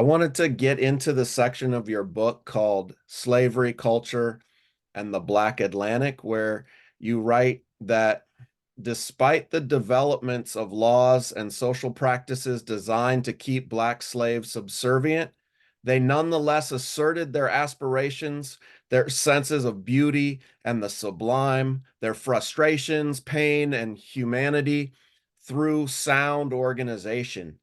I wanted to get into the section of your book called Slavery, Culture, and the Black Atlantic, where you write that despite the developments of laws and social practices designed to keep Black slaves subservient, they nonetheless asserted their aspirations, their senses of beauty and the sublime, their frustrations, pain, and humanity through sound organization.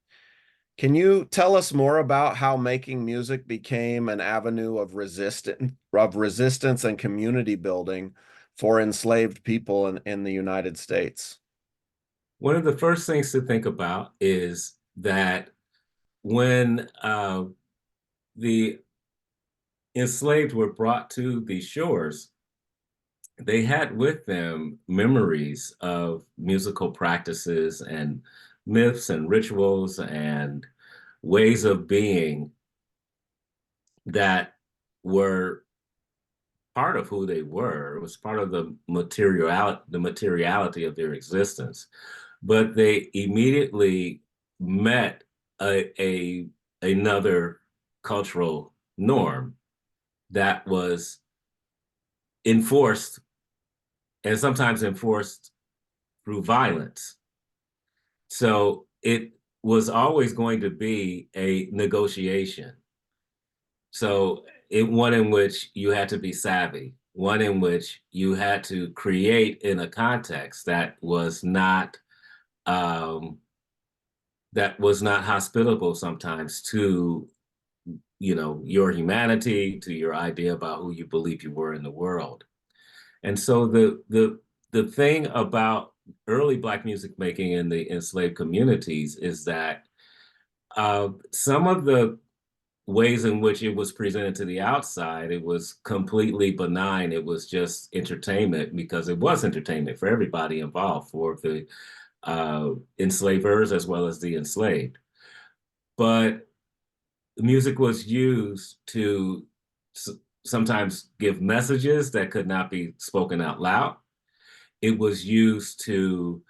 Can you tell us more about how making music became an avenue of resistance and community building for enslaved people in the United States? One of the first things to think about is that when the enslaved were brought to the shores, they had with them memories of musical practices and myths and rituals and ways of being that were part of who they were. It was part of the materiality of their existence. But they immediately met another cultural norm that was enforced and sometimes enforced through violence. So it was always going to be a negotiation. So one in which you had to be savvy, one in which you had to create in a context um, that was not hospitable sometimes to your humanity, to your idea about who you believe you were in the world. And so the thing about early Black music making in the enslaved communities is that some of the ways in which it was presented to the outside, it was completely benign. It was just entertainment because it was entertainment for everybody involved, for the enslavers as well as the enslaved. But music was used to sometimes give messages that could not be spoken out loud. It was used to,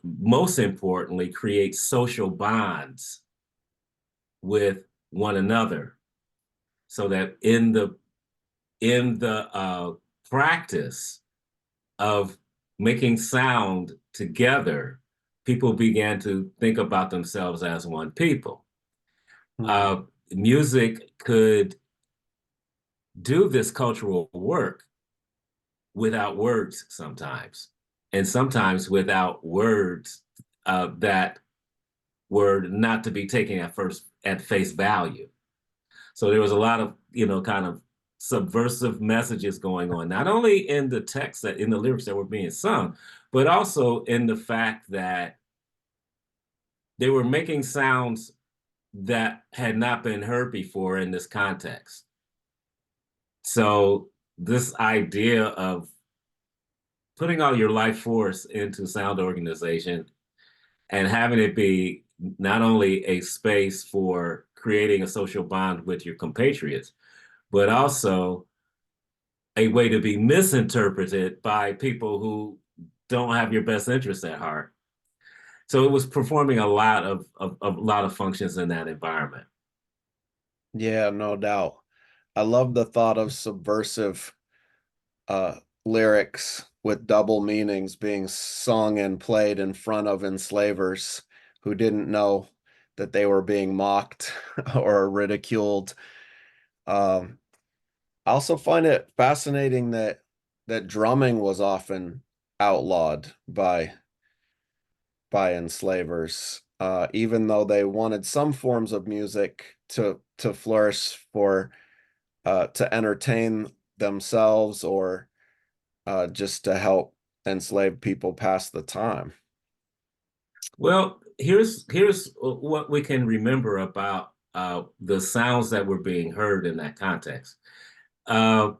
most importantly, create social bonds with one another, so that in the practice of making sound together, people began to think about themselves as one people. Hmm. Uh, Music could do this cultural work without words sometimes, and sometimes without words that were not to be taken at face value. So there was a lot of, kind of subversive messages going on, not only in the text that in the lyrics that were being sung, but also in the fact that they were making sounds that had not been heard before in this context. So this idea of putting all your life force into sound organization and having it be not only a space for creating a social bond with your compatriots, but also a way to be misinterpreted by people who don't have your best interests at heart. So it was performing a lot of functions in that environment. Yeah, no doubt. I love the thought of subversive lyrics with double meanings being sung and played in front of enslavers who didn't know that they were being mocked or ridiculed. Um, I also find it fascinating that drumming was often outlawed by enslavers, even though they wanted some forms of music to flourish for to entertain themselves or just to help enslaved people pass the time. Well, here's what we can remember about the sounds that were being heard in that context. Uh,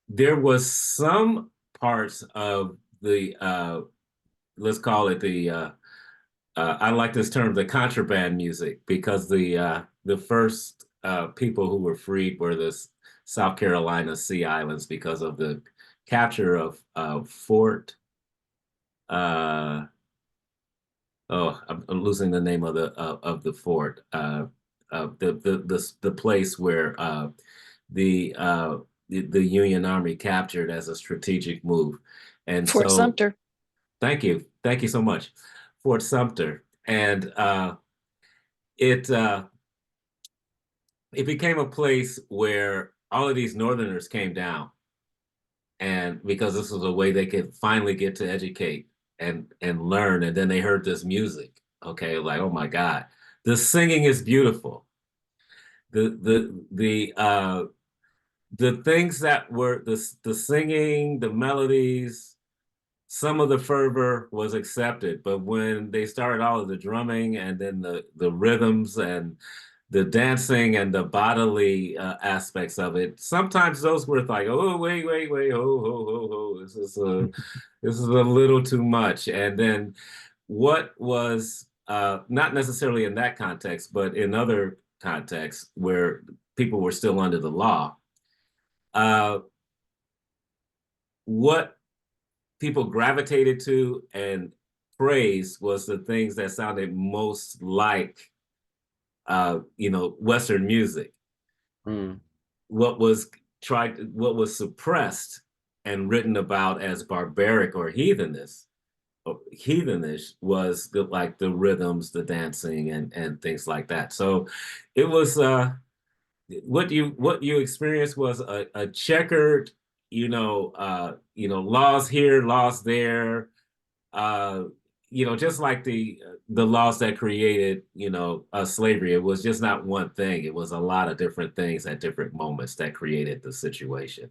there was some parts of the let's call it I like this term, the contraband music, because the first people who were freed were the South Carolina Sea Islands because of the capture of Fort. Uh, oh, I'm losing the name of the fort. the place where the Union Army captured as a strategic move. And Fort so, Sumter. thank you so much, Fort Sumter, and it it became a place where all of these Northerners came down, and because this was a way they could finally get to educate and learn, and then they heard this music. Okay, like, oh my God, the singing is beautiful. The things that were the singing, the melodies, some of the fervor was accepted, but when they started all of the drumming and then the rhythms and the dancing and the bodily aspects of it, sometimes those were like, oh wait, ho, this is a little too much. And then what was not necessarily in that context, but in other contexts where people were still under the law, uh, what people gravitated to and praised was the things that sounded most like Western music. Mm. What was suppressed and written about as barbaric or heathenish was like the rhythms, the dancing, and things like that. So it was what you experienced was a checkered, laws here, laws there, uh, just like the laws that created, slavery. It was just not one thing. It was a lot of different things at different moments that created the situation.